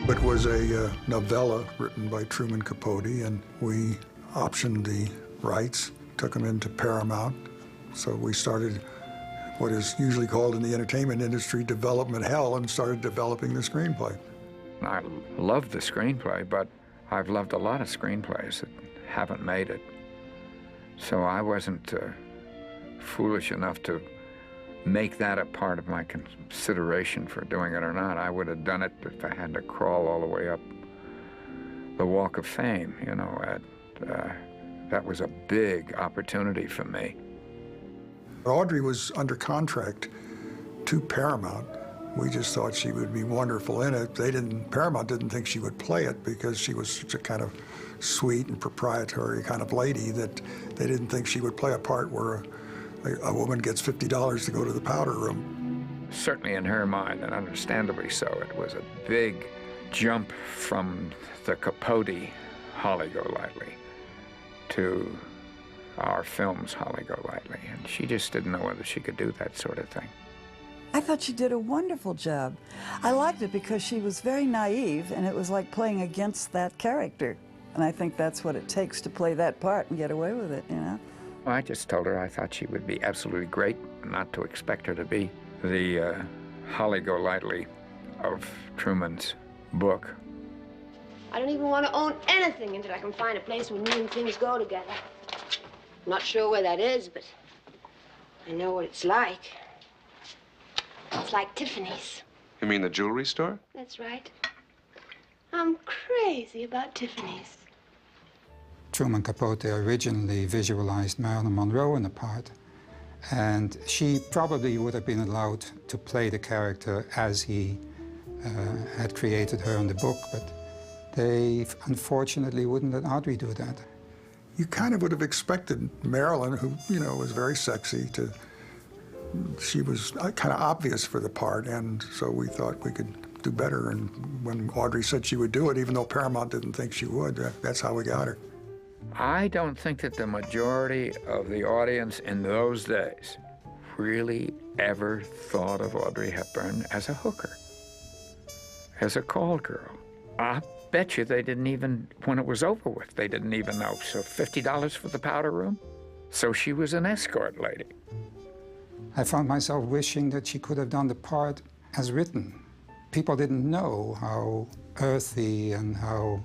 It was a novella written by Truman Capote, and we optioned the rights, took them into Paramount. So we started what is usually called in the entertainment industry development hell and started developing the screenplay. I loved the screenplay, but I've loved a lot of screenplays that haven't made it. So I wasn't foolish enough to make that a part of my consideration for doing it or not. I would have done it if I had to crawl all the way up the Walk of Fame, you know. That was a big opportunity for me. Audrey was under contract to Paramount. We just thought she would be wonderful in it. Paramount didn't think she would play it because she was such a kind of sweet and proprietary kind of lady that they didn't think she would play a part where a woman gets $50 to go to the powder room. Certainly in her mind, and understandably so, it was a big jump from the Capote Holly Golightly to our film's Holly Golightly, and she just didn't know whether she could do that sort of thing. I thought she did a wonderful job. I liked it because she was very naive, and it was like playing against that character. And I think that's what it takes to play that part and get away with it, you know? Well, I just told her I thought she would be absolutely great, not to expect her to be the Holly Golightly of Truman's book. I don't even want to own anything until I can find a place where new things go together. I'm not sure where that is, but I know what it's like. It's like Tiffany's. You mean the jewelry store? That's right. I'm crazy about Tiffany's. Truman Capote originally visualized Marilyn Monroe in the part, and she probably would have been allowed to play the character as he had created her in the book, but they unfortunately wouldn't let Audrey do that. You kind of would have expected Marilyn, who, you know, was very sexy, she was kind of obvious for the part, and so we thought we could do better. And when Audrey said she would do it, even though Paramount didn't think she would, that's how we got her. I don't think that the majority of the audience in those days really ever thought of Audrey Hepburn as a hooker, as a call girl. I bet you they didn't even, when it was over with, they didn't even know. So $50 for the powder room? So she was an escort lady. I found myself wishing that she could have done the part as written. People didn't know how earthy and how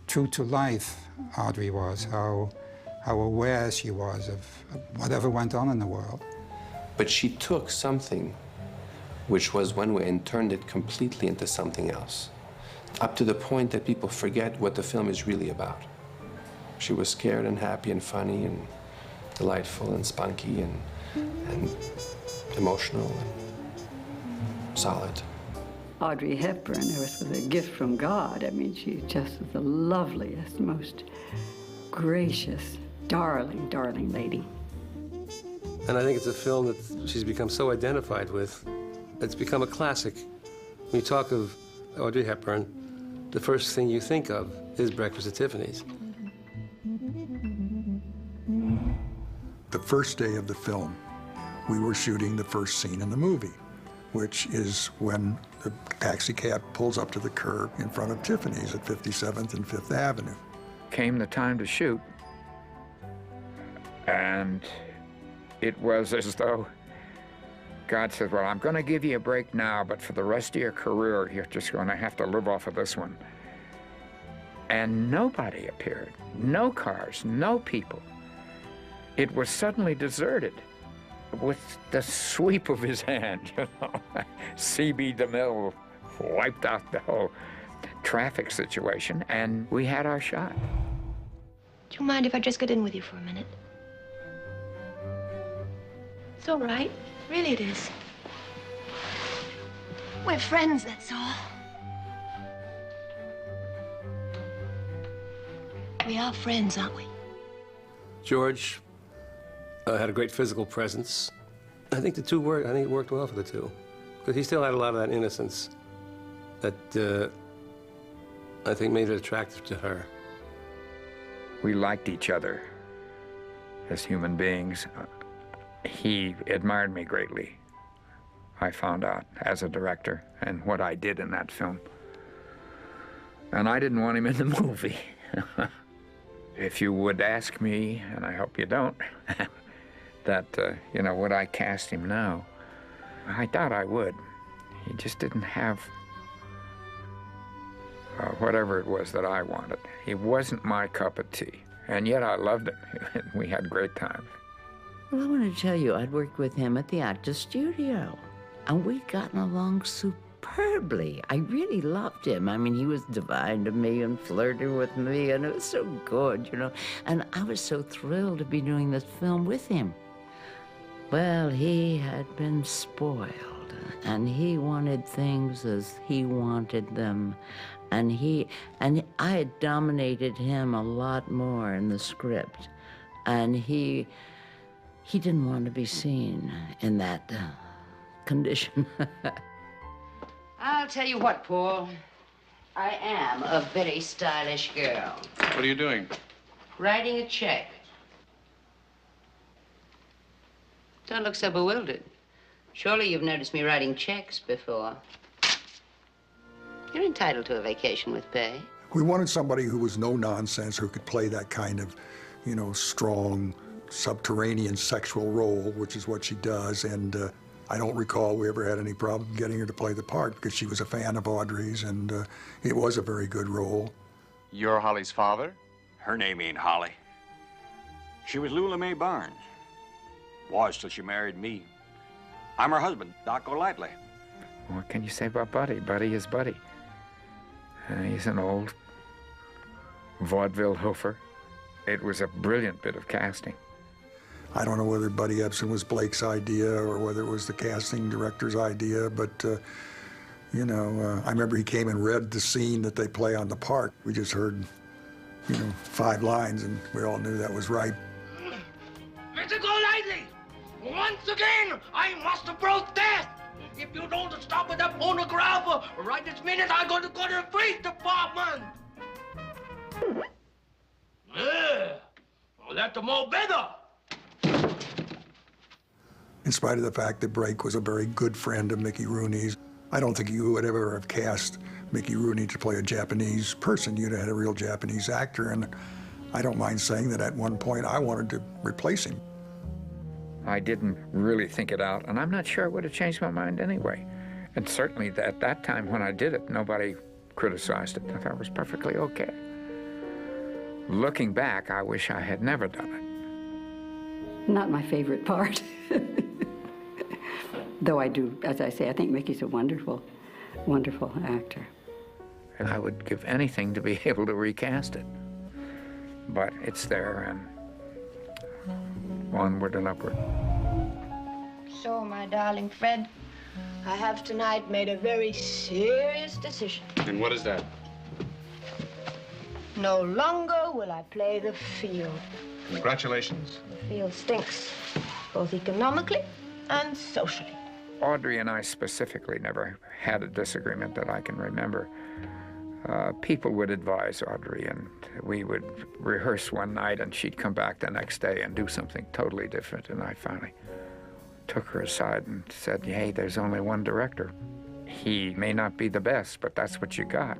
true to life Audrey was, how aware she was of whatever went on in the world. But she took something which was one way and turned it completely into something else, up to the point that people forget what the film is really about. She was scared and happy and funny and delightful and spunky and emotional and solid. Audrey Hepburn was a gift from God. I mean, she's just the loveliest, most gracious, darling, darling lady. And I think it's a film that she's become so identified with, it's become a classic. When you talk of Audrey Hepburn, the first thing you think of is Breakfast at Tiffany's. The first day of the film, we were shooting the first scene in the movie, which is when the taxi cab pulls up to the curb in front of Tiffany's at 57th and 5th Avenue. Came the time to shoot, and it was as though God said, well, I'm going to give you a break now, but for the rest of your career, you're just going to have to live off of this one. And nobody appeared, no cars, no people. It was suddenly deserted. With the sweep of his hand, you know, C.B. DeMille wiped out the whole traffic situation, and we had our shot. Do you mind if I just get in with you for a minute? It's all right. Really it is. We're friends, that's all. We are friends, aren't we? George had a great physical presence. I think it worked well for the two. Because he still had a lot of that innocence that I think made it attractive to her. We liked each other as human beings. He admired me greatly, I found out, as a director, and what I did in that film. And I didn't want him in the movie. If you would ask me, and I hope you don't, that, you know, would I cast him now? I doubt I would. He just didn't have whatever it was that I wanted. He wasn't my cup of tea, and yet I loved him. We had great times. Well, I want to tell you, I'd worked with him at the Actors Studio, and we'd gotten along superbly. I really loved him. I mean, he was divine to me and flirted with me, and it was so good, you know. And I was so thrilled to be doing this film with him. Well, he had been spoiled, and he wanted things as he wanted them. And I had dominated him a lot more in the script. And he didn't want to be seen in that condition. I'll tell you what, Paul. I am a very stylish girl. What are you doing? Writing a check. Don't look so bewildered. Surely you've noticed me writing checks before. You're entitled to a vacation with pay. We wanted somebody who was no nonsense, who could play that kind of, you know, strong, subterranean sexual role, which is what she does. And I don't recall we ever had any problem getting her to play the part because she was a fan of Audrey's, and it was a very good role. You're Holly's father? Her name ain't Holly. She was Lula Mae Barnes. Was till she married me. I'm her husband, Doc Golightly. What can you say about Buddy? Buddy is Buddy. He's an old vaudeville hoofer. It was a brilliant bit of casting. I don't know whether Buddy Ebsen was Blake's idea or whether it was the casting director's idea, but, you know, I remember he came and read the scene that they play on the part. We just heard, you know, 5 lines, and we all knew that was right. Mr. Golightly, once again, I must protest. If you don't stop with that phonograph right this minute, I'm going to go to the police department. Yeah, well, that's more better. In spite of the fact that Brake was a very good friend of Mickey Rooney's, I don't think you would ever have cast Mickey Rooney to play a Japanese person. You'd have had a real Japanese actor, and I don't mind saying that at one point I wanted to replace him. I didn't really think it out, and I'm not sure it would have changed my mind anyway. And certainly at that time when I did it, nobody criticized it. I thought it was perfectly okay. Looking back, I wish I had never done it. Not my favorite part. Though I do, as I say, I think Mickey's a wonderful, wonderful actor. And I would give anything to be able to recast it. But it's there, and onward and upward. So, my darling Fred, I have tonight made a very serious decision. And what is that? No longer will I play the field. Congratulations. The field stinks, both economically and socially. Audrey and I specifically never had a disagreement that I can remember. People would advise Audrey, and we would rehearse one night, and she'd come back the next day and do something totally different. And I finally took her aside and said, hey, there's only one director. He may not be the best, but that's what you got.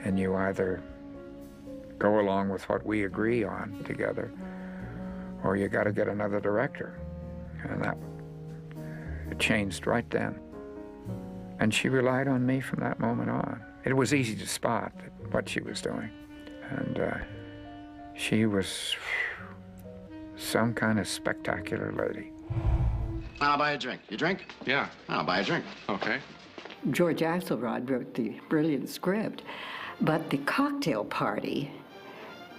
And you either go along with what we agree on together, or you got to get another director. And that changed right then. And she relied on me from that moment on. It was easy to spot what she was doing. And she was some kind of spectacular lady. I'll buy a drink. You drink? Yeah. I'll buy a drink. Okay. George Axelrod wrote the brilliant script, but the cocktail party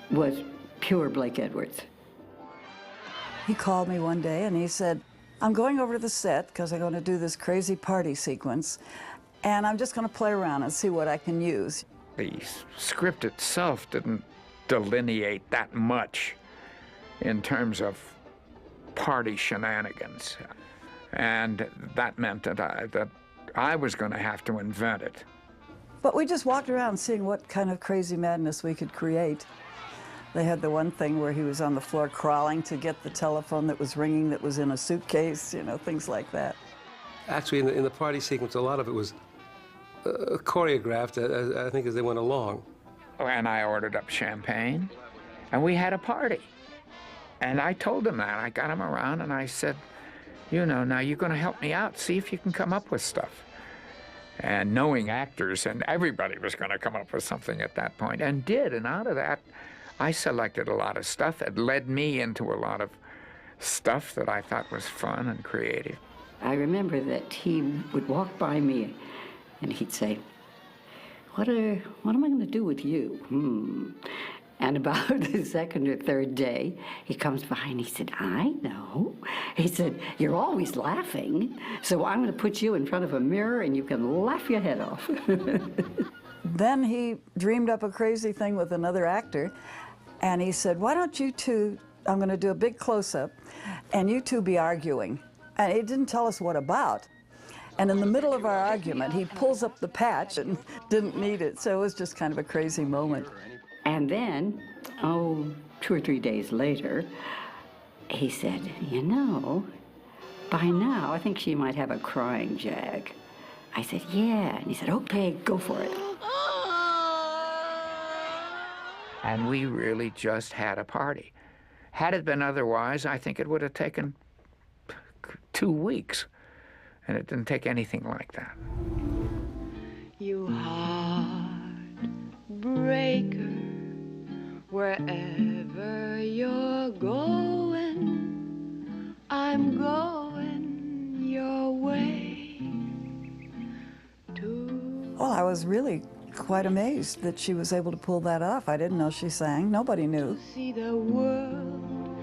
was pure Blake Edwards. He called me one day and he said, I'm going over to the set because I'm going to do this crazy party sequence, and I'm just going to play around and see what I can use. The script itself didn't delineate that much in terms of party shenanigans. And that meant that I was going to have to invent it. But we just walked around seeing what kind of crazy madness we could create. They had the one thing where he was on the floor crawling to get the telephone that was ringing that was in a suitcase, you know, things like that. Actually, in the party sequence, a lot of it was choreographed, I think, as they went along. And I ordered up champagne, and we had a party. And I told him that. I got him around, and I said, you know, now you're going to help me out. See if you can come up with stuff. And knowing actors, and everybody was going to come up with something at that point, and did. And out of that, I selected a lot of stuff that led me into a lot of stuff that I thought was fun and creative. I remember that he would walk by me and he'd say, what am I going to do with you? And about the second or third day, he comes by and he said, I know. He said, you're always laughing, so I'm going to put you in front of a mirror and you can laugh your head off. Then he dreamed up a crazy thing with another actor, and he said, why don't you two, I'm going to do a big close-up, and you two be arguing. And he didn't tell us what about. And in the middle of our argument, he pulls up the patch and didn't need it, so it was just kind of a crazy moment. And then, 2 or 3 days later, he said, you know, by now, I think she might have a crying jag. I said, yeah. And he said, okay, go for it. And we really just had a party. Had it been otherwise, I think it would have taken 2 weeks. And it didn't take anything like that. You heartbreaker, wherever you're going, I'm going your way too. Well, I was really quite amazed that she was able to pull that off. I didn't know she sang. Nobody knew. See the world,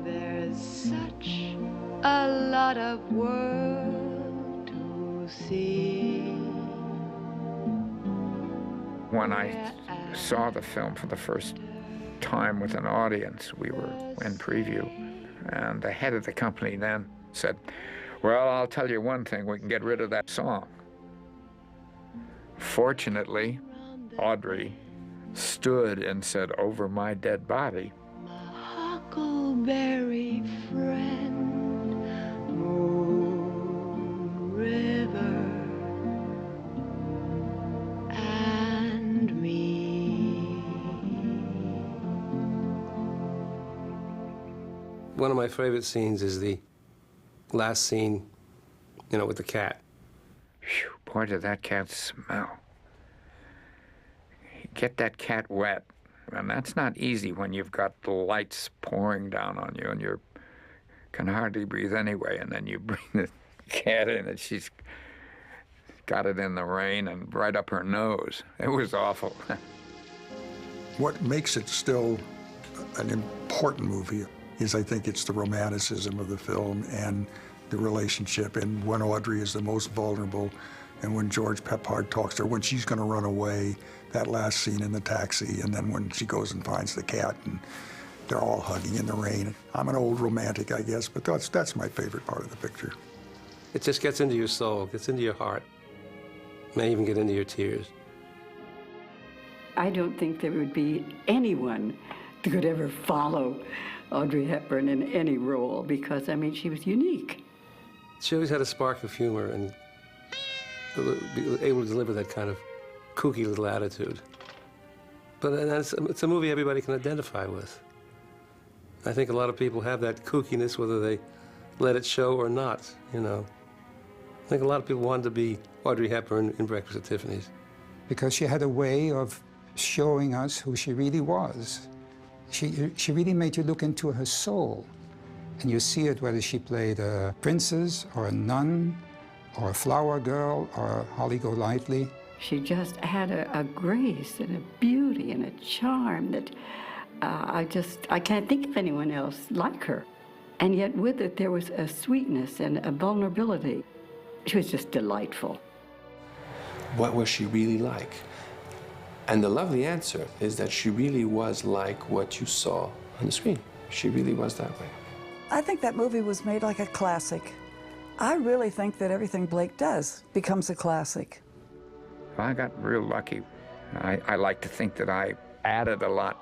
there's such a lot of world to see. When I saw the film for the first time with an audience, we were in preview, and the head of the company then said, well, I'll tell you one thing, we can get rid of that song. Fortunately, Audrey stood and said, over my dead body. Huckleberry friend, moon, river, and me. One of my favorite scenes is the last scene, you know, with the cat. Whew, boy, did that cat smell. Get that cat wet, and that's not easy when you've got the lights pouring down on you and you can hardly breathe anyway, and then you bring the cat in and she's got it in the rain and right up her nose. It was awful. What makes it still an important movie is, I think, it's the romanticism of the film and the relationship, and when Audrey is the most vulnerable, and when George Peppard talks to her, when she's going to run away, that last scene in the taxi, and then when she goes and finds the cat, and they're all hugging in the rain. I'm an old romantic, I guess, but that's my favorite part of the picture. It just gets into your soul, gets into your heart, may even get into your tears. I don't think there would be anyone that could ever follow Audrey Hepburn in any role, because, I mean, she was unique. She always had a spark of humor and be able to deliver that kind of kooky little attitude. But it's a movie everybody can identify with. I think a lot of people have that kookiness, whether they let it show or not, you know. I think a lot of people wanted to be Audrey Hepburn in Breakfast at Tiffany's. Because she had a way of showing us who she really was. She really made you look into her soul. And you see it whether she played a princess or a nun or a flower girl or Holly Golightly. She just had a grace and a beauty and a charm that I can't think of anyone else like her. And yet with it, there was a sweetness and a vulnerability. She was just delightful. What was she really like? And the lovely answer is that she really was like what you saw on the screen. She really was that way. I think that movie was made like a classic. I really think that everything Blake does becomes a classic. I got real lucky. I like to think that I added a lot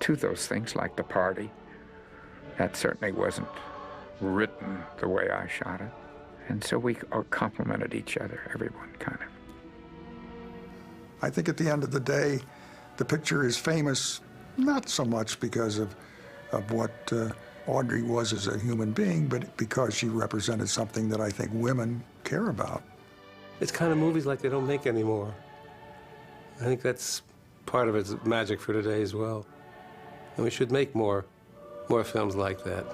to those things, like the party. That certainly wasn't written the way I shot it. And so we complemented each other, everyone, kind of. I think at the end of the day, the picture is famous not so much because of what Audrey was as a human being, but because she represented something that I think women care about. It's kind of movies like they don't make anymore. I think that's part of its magic for today as well. And we should make more films like that.